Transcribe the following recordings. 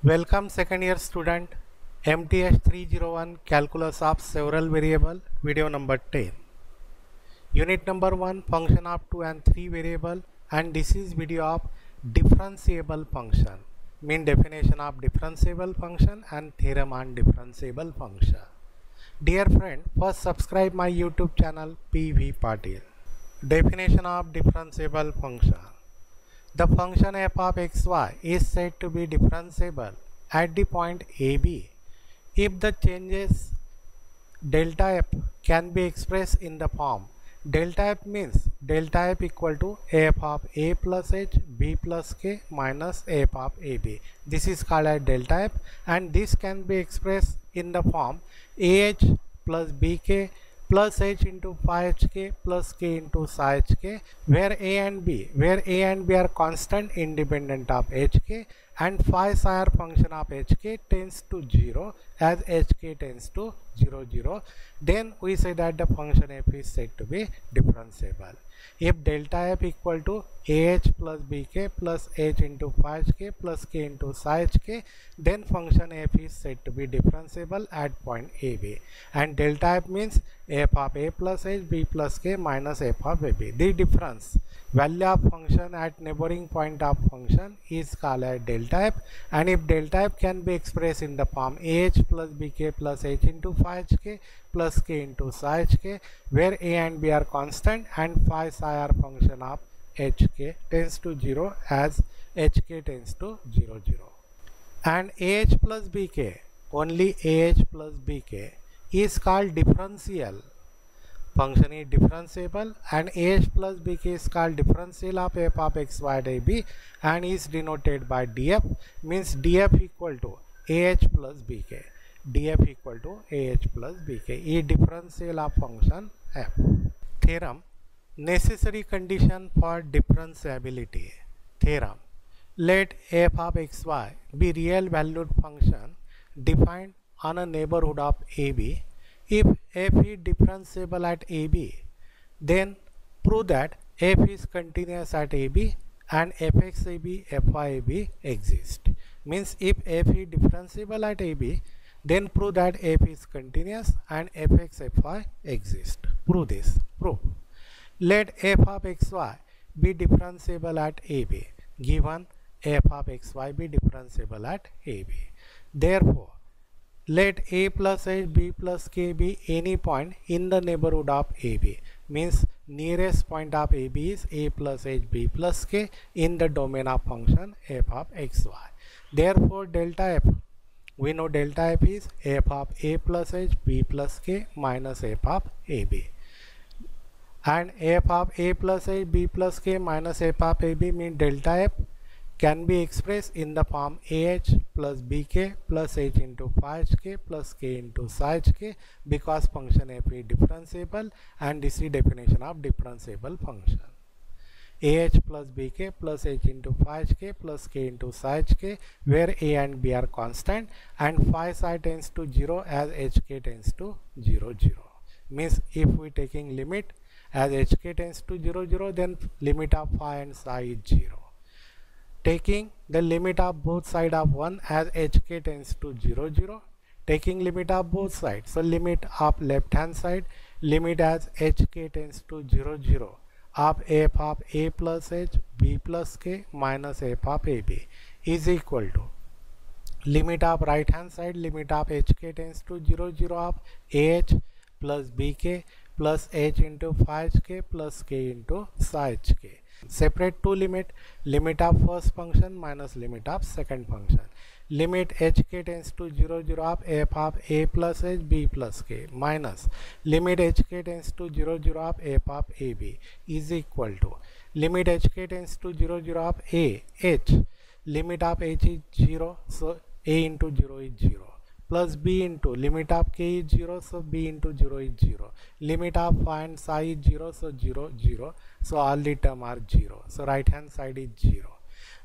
Welcome second year student, MTS 301 Calculus of Several Variable, video number 10. Unit number 1, function of 2 and 3 variable, and this is video of differentiable function, mean definition of differentiable function and theorem on differentiable function. Dear friend, first subscribe my YouTube channel PV Patil. Definition of differentiable function. The function f of xy is said to be differentiable at the point AB if the changes delta f can be expressed in the form delta f means delta f equal to f of a plus h b plus k minus f of ab. This is called as delta f, and this can be expressed in the form ah plus bk plus h into phi hk plus k into psi hk, where a and b are constant independent of hk and phi psi function of hk tends to 0 as hk tends to 0 0. Then we say that the function f is said to be differentiable. If delta f equal to ah plus bk plus h into phi hk plus k into psi hk, then function f is said to be differentiable at point AB. And delta f means f of a plus h b plus k minus f of ab. The difference value of function at neighboring point of function is called as delta f, and if delta f can be expressed in the form ah plus bk plus h into phi hk plus k into psi hk, where a and b are constant and phi psi are function of hk tends to 0 as hk tends to 0 0. And ah plus bk, only ah plus bk is called differential. Function is differentiable, and ah plus bk is called differential of f of xy at ab and is denoted by df, means df equal to ah plus bk. df equal to ah plus bk is differential of function f. Theorem, necessary condition for differentiability. Theorem, let f of xy be real valued function defined on a neighborhood of AB. If f is differentiable at AB, then prove that f is continuous at AB and fxab, fyab exist. Means if f is differentiable at AB, then prove that f is continuous and fx, fy exist. Prove this. Prove. Let f of xy be differentiable at AB. Given f of xy be differentiable at AB. Therefore, let a plus h b plus k be any point in the neighborhood of AB. Means nearest point of AB is a plus h b plus k in the domain of function f of xy. Therefore, delta f, we know delta f is f of a plus h b plus k minus f of AB. And f of a plus h b plus k minus f of AB means delta f can be expressed in the form ah plus bk plus h into phi hk plus k into psi hk, because function f is differentiable, and this is definition of differentiable function. ah plus bk plus h into phi hk plus k into psi hk, where a and b are constant and phi psi tends to 0 as hk tends to 0 0. Means if we taking limit as hk tends to 0 0, then limit of phi and psi is 0. Taking the limit of both sides of 1 as hk tends to 0 0, taking limit of both sides, so limit of left hand side, limit as hk tends to 0 0 of f of a plus h b plus k minus f of ab is equal to limit of right hand side, limit of hk tends to 0 0 of ah plus bk plus h into phi hk plus k into psi hk. Separate two limit, limit of first function minus limit of second function. Limit hk tends to 0 0 of f of a plus h b plus k minus limit hk tends to 0 0 of f of ab is equal to limit hk tends to 0 0 of a h, limit of h is 0, so a into 0 is 0, plus b into limit of k is 0, so b into 0 is 0, limit of phi and psi is 0, so 0 0, so all the term are 0, so right hand side is 0.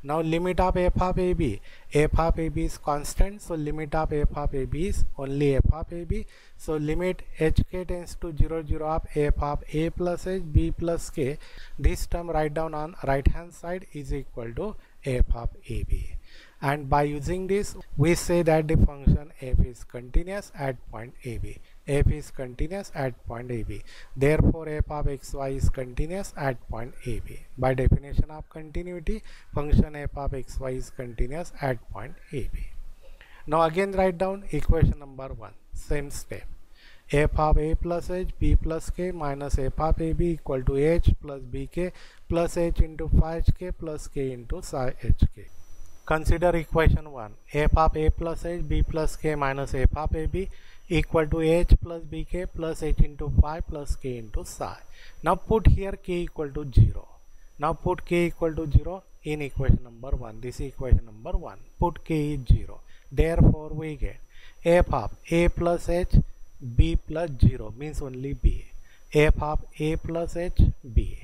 Now limit of f of ab is constant, so limit of f of ab is only f of ab, so limit hk tends to 0 0 of f of a plus h b plus k, this term write down on right hand side is equal to f of ab. and by using this we say that the function f is continuous at point AB. F is continuous at point AB. Therefore f of xy is continuous at point AB. By definition of continuity, function f of xy is continuous at point AB. Now again write down equation number 1. Same step. F of a plus h b plus k minus f of ab equal to h plus bk plus h into phi hk plus k into psi hk. Consider equation 1. F of a plus h b plus k minus f of ab equal to h plus bk plus h into phi plus k into psi. Now put here k equal to 0. Now put k equal to 0 in equation number 1. This is equation number 1. Put k is 0. Therefore we get f of a plus h b plus 0 means only b. F of a plus h b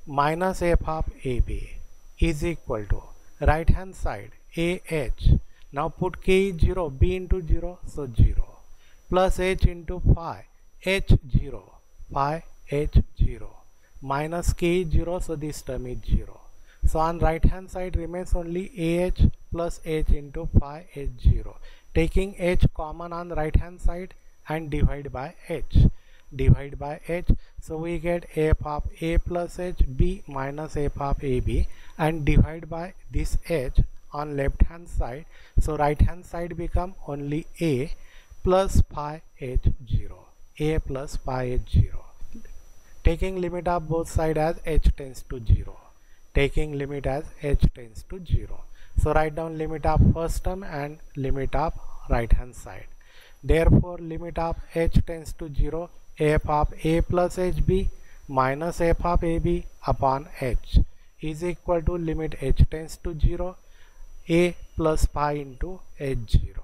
minus f of ab is equal to right hand side a h. Now put k is 0, b into 0, so 0 plus h into phi h 0, phi h 0 minus k is 0, so this term is 0. So on right hand side remains only ah plus h into phi h 0. Taking h common on right hand side and divide by h. Divide by h, so we get f of a plus h b minus f of ab and divide by this h on left hand side. So right hand side become only a plus phi h 0. A plus phi h 0. Taking limit of both sides as h tends to 0. Taking limit as h tends to 0. So write down limit of first term and limit of right hand side. Therefore limit of h tends to 0, f of a plus hb minus f of ab upon h is equal to limit h tends to 0, a plus phi into h 0.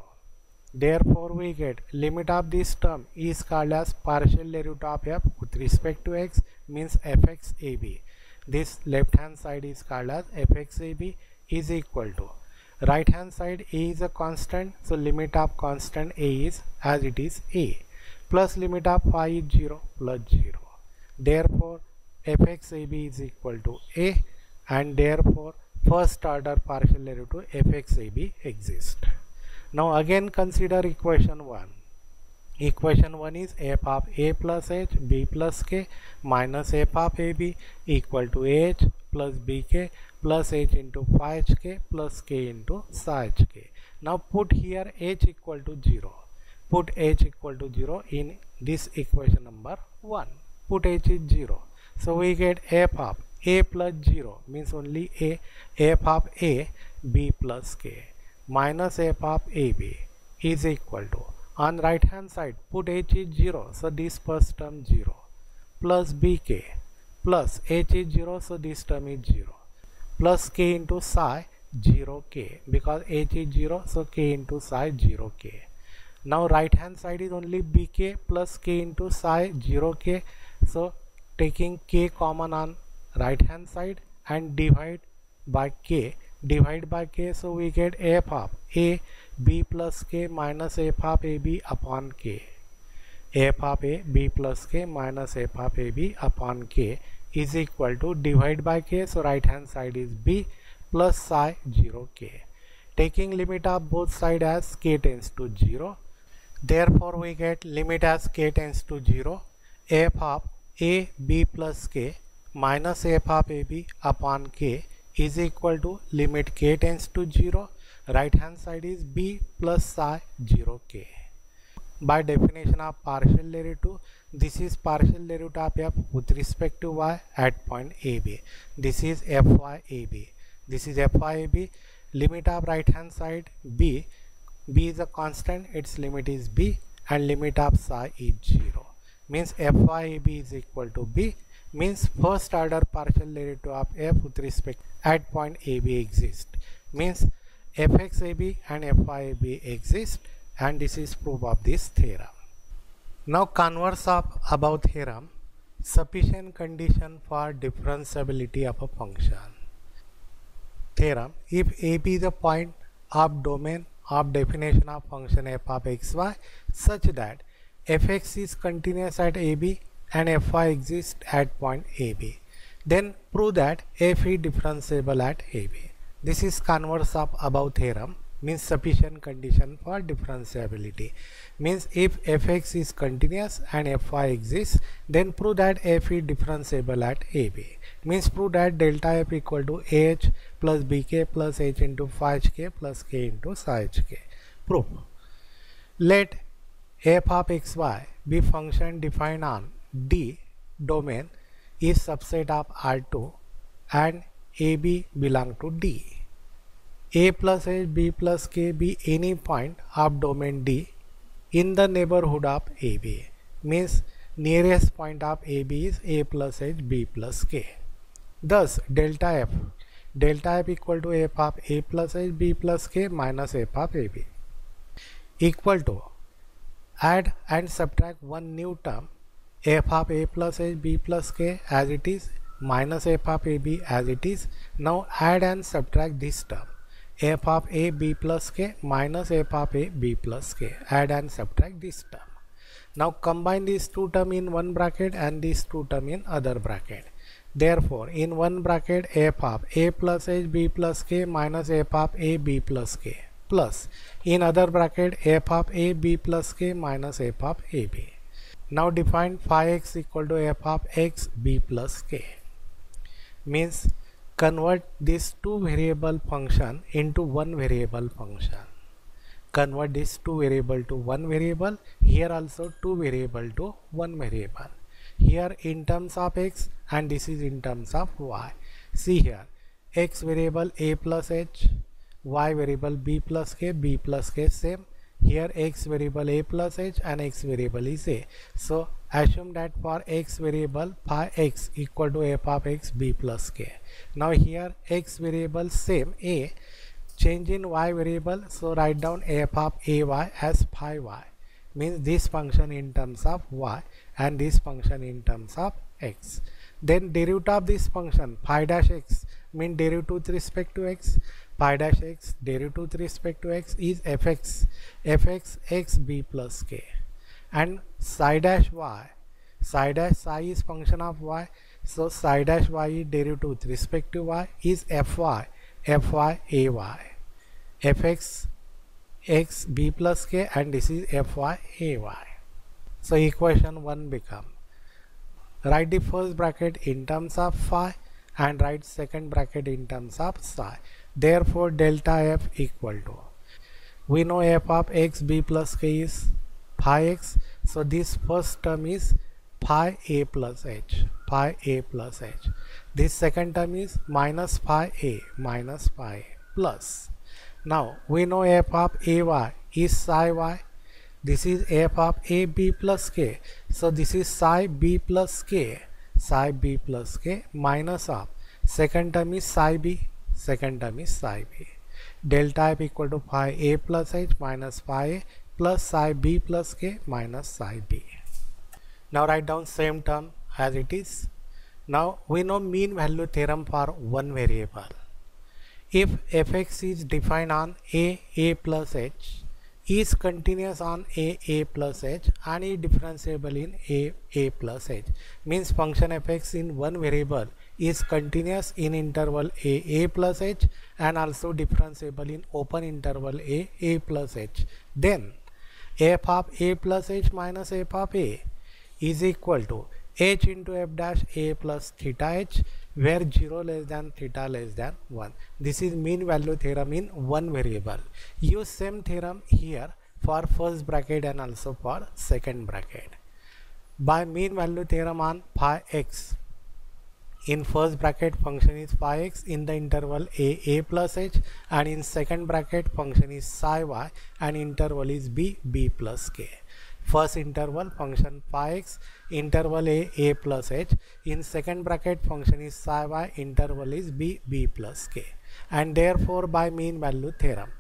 Therefore we get limit of this term is called as partial derivative of f with respect to x, means fx ab. This left hand side is called as fx ab is equal to right hand side a is a constant, so limit of constant a is as it is a plus limit of phi is 0 plus 0. Therefore fx ab is equal to a and therefore first order partial derivative fx ab exists. Now again consider equation 1. Equation 1 is f of a plus h b plus k minus f of ab equal to h plus bk plus h into phi hk plus k into psi hk. Now put here h equal to 0. Put h equal to 0 in this equation number 1. Put h is 0. So we get f of a plus 0 means only a, f of a b plus k minus f of ab is equal to, on right hand side put h is 0, so this first term 0 plus bk plus h is 0, so this term is 0 plus k into psi 0k, because h is 0, so k into psi 0k. Now right hand side is only bk plus k into psi 0k, so taking k common on right hand side and divide by k, so we get f of a b plus k minus f of ab upon k. F of a b plus k minus f of ab upon k is equal to divide by k, so right hand side is b plus psi 0k. Taking limit of both sides as k tends to 0, therefore we get limit as k tends to 0, f of a b plus k minus f of ab upon k is equal to limit k tends to 0, right hand side is b plus psi 0k. By definition of partial derivative, this is partial derivative of f with respect to y at point AB. This is fy AB. This is fy AB. Limit of right hand side b. B is a constant, its limit is b, and limit of psi is 0. Means fy AB is equal to b. Means first order partial derivative of f with respect at point AB exists. Means fx AB and fy AB exist, and this is proof of this theorem. Now converse of above theorem, sufficient condition for differentiability of a function. Theorem: if AB is a point of domain of definition of function f of xy such that fx is continuous at AB and fy exists at point AB, then prove that f is differentiable at AB. This is converse of above theorem. means sufficient condition for differentiability. Means if fx is continuous and fy exists, then prove that f is differentiable at ab. Means prove that delta f equal to ah plus bk plus h into phi hk plus k into psi hk. Proof. Let f of xy be function defined on D domain is subset of R2 and AB belong to D. A plus H, B plus K be any point of domain D in the neighborhood of AB. Means nearest point of AB is A plus H, B plus K. Thus delta f equal to f of A plus H, B plus K minus f of AB equal to, add and subtract one new term, f of A plus H, B plus K as it is minus f of AB as it is. Now add and subtract this term, f of A B plus K minus f of A B plus K. Add and subtract this term. Now combine these two terms in one bracket and these two terms in other bracket. Therefore in one bracket f of A plus H B plus K minus f of A B plus K plus in other bracket f of A B plus K minus f of AB. Now define phi x equal to f of x B plus K. Means convert this two variable function into one variable function. Convert this two variable to one variable. Here also two variable to one variable. Here in terms of x and this is in terms of y. See here, x variable A plus h, y variable B plus K same. Here x variable A plus h and x variable is A. So assume that for x variable phi x equal to f of x B plus K. Now here x variable same A, change in y variable, so write down f of ay as phi y. Means this function in terms of y and this function in terms of x. Then derivative of this function phi dash x mean derivative with respect to x. Phi dash x derivative with respect to x is fx x B plus K. And psi dash y, psi dash psi is function of y, so psi dash y is derivative with respect to y is fy ay. Fx x B plus K and this is fy ay. So equation 1 become, write the first bracket in terms of phi and write second bracket in terms of psi. Therefore delta f equal to, we know f of x B plus K is phi x, so this first term is phi A plus h, phi A plus h. This second term is minus phi A plus. Now we know f of ay is psi y. This is f of A B plus K, so this is psi B plus K minus of second term is psi B, delta f equal to phi A plus h minus phi A plus psi B plus K minus psi B. Now write down same term as it is. Now we know mean value theorem for one variable. If fx is defined on a plus h, is continuous on a plus h and is differentiable in a plus h, means function fx in one variable is continuous in interval a plus h and also differentiable in open interval a plus h, then f of a plus h minus f of a is equal to h into f dash a plus theta h, where 0 less than theta less than 1. This is mean value theorem in one variable. Use same theorem here for first bracket and also for second bracket. By mean value theorem on phi x, in first bracket function is phi x in the interval a plus h, and in second bracket function is psi y and interval is b plus k. First interval function phi x, interval a plus h, in second bracket function is psi y, interval is b plus k. And therefore by mean value theorem,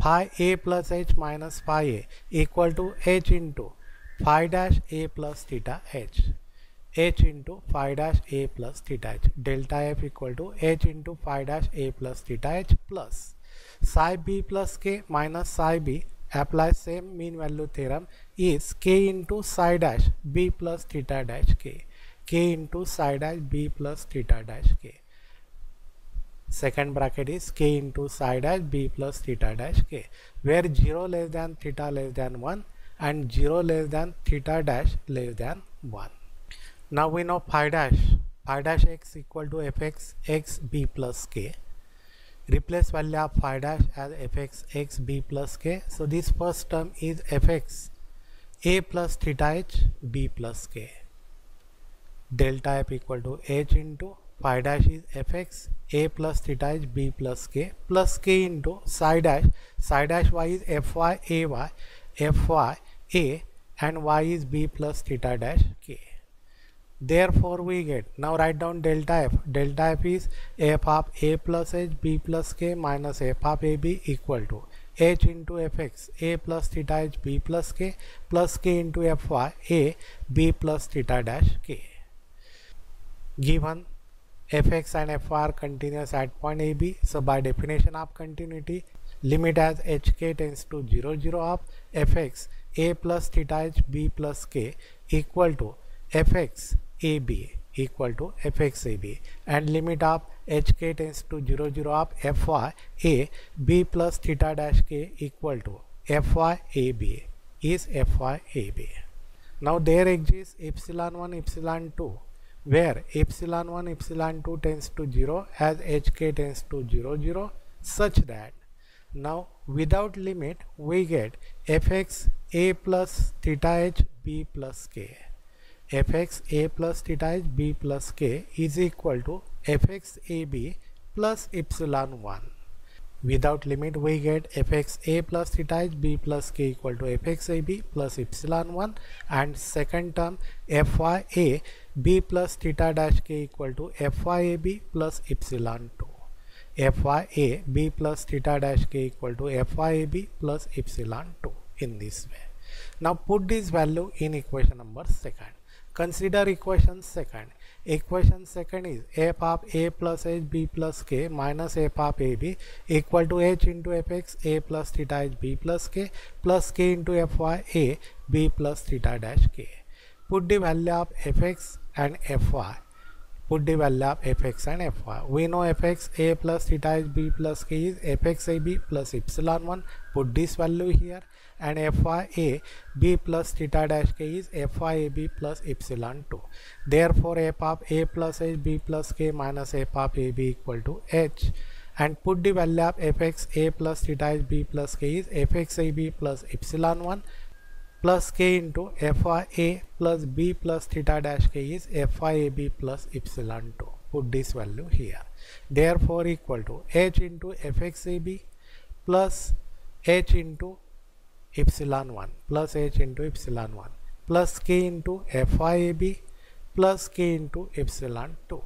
phi a plus h minus phi a equal to h into phi dash a plus theta h, h into phi dash a plus theta h, delta f equal to h into phi dash a plus theta h plus psi b plus k minus psi b. Apply same mean value theorem is k into psi dash b plus theta dash k, k into psi dash b plus theta dash k. second bracket is k into psi dash b plus theta dash k, where 0 less than theta less than 1 and 0 less than theta dash less than 1. Now we know phi dash x equal to fx x b plus k. Replace value of phi dash as fx x b plus k. So this first term is fx a plus theta h b plus k. Delta f equal to h into phi dash is fx a plus theta h b plus k into psi dash y is fy a and y is b plus theta dash k. Therefore we get, now write down delta f is f of a plus h b plus k minus f of ab equal to h into fx a plus theta h b plus k into fy a b plus theta dash k. Given fx and fy are continuous at point AB, so by definition of continuity, limit as hk tends to 0 0 of fx a plus theta h b plus k equal to fx ab equal to fx ab, and limit of hk tends to 0 0 of fy a b plus theta dash k equal to fy ab is fy ab. Now there exists epsilon 1 epsilon 2, where epsilon 1 epsilon 2 tends to 0 as hk tends to 0 0, such that now without limit we get fx a plus theta h b plus k. Fx a plus theta h b plus k is equal to fx ab plus epsilon 1. Without limit we get fx a plus theta h b plus k equal to fx ab plus epsilon 1, and second term fy a b plus theta dash k equal to fy ab plus epsilon 2. Fy a b plus theta dash k equal to fy ab plus epsilon 2 in this way. Now put this value in equation number second. Consider equation second. Equation second is f of a plus h b plus k minus f of ab equal to h into fx a plus theta h b plus k into fy a b plus theta dash k. Put the value of fx and fy. Put the value of fx and fy. We know fx a plus theta h b plus k is fx ab plus epsilon 1. Put this value here, and fy a b plus theta dash k is fy ab plus epsilon 2. Therefore f of a plus h b plus k minus f of ab equal to h, and put the value of fx a plus theta h b plus k is fx ab plus epsilon 1 plus k into fy a plus b plus theta dash k is fy ab plus epsilon 2. Put this value here. Therefore equal to h into fx ab plus h into epsilon 1 plus h into epsilon 1 plus k into fy ab plus k into epsilon 2.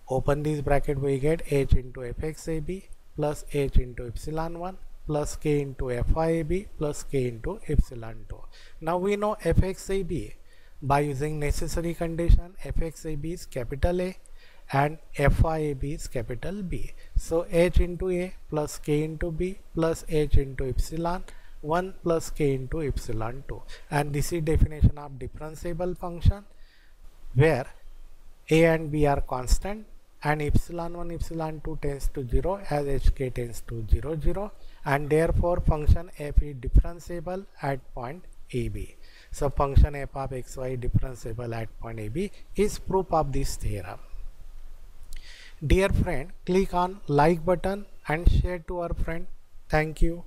Open this bracket, we get h into fx ab plus h into epsilon 1 plus k into fy ab plus k into epsilon 2. Now we know fx ab. By using necessary condition, fx ab is capital A and fy ab is capital B. So h into A plus k into B plus h into epsilon 1 plus k into epsilon 2, and this is definition of differentiable function where a and b are constant and epsilon 1 epsilon 2 tends to 0 as hk tends to 0 0, and therefore function f is differentiable at point AB. So function f of xy differentiable at point AB is proof of this theorem. Dear friend, click on like button and share to our friend. Thank you.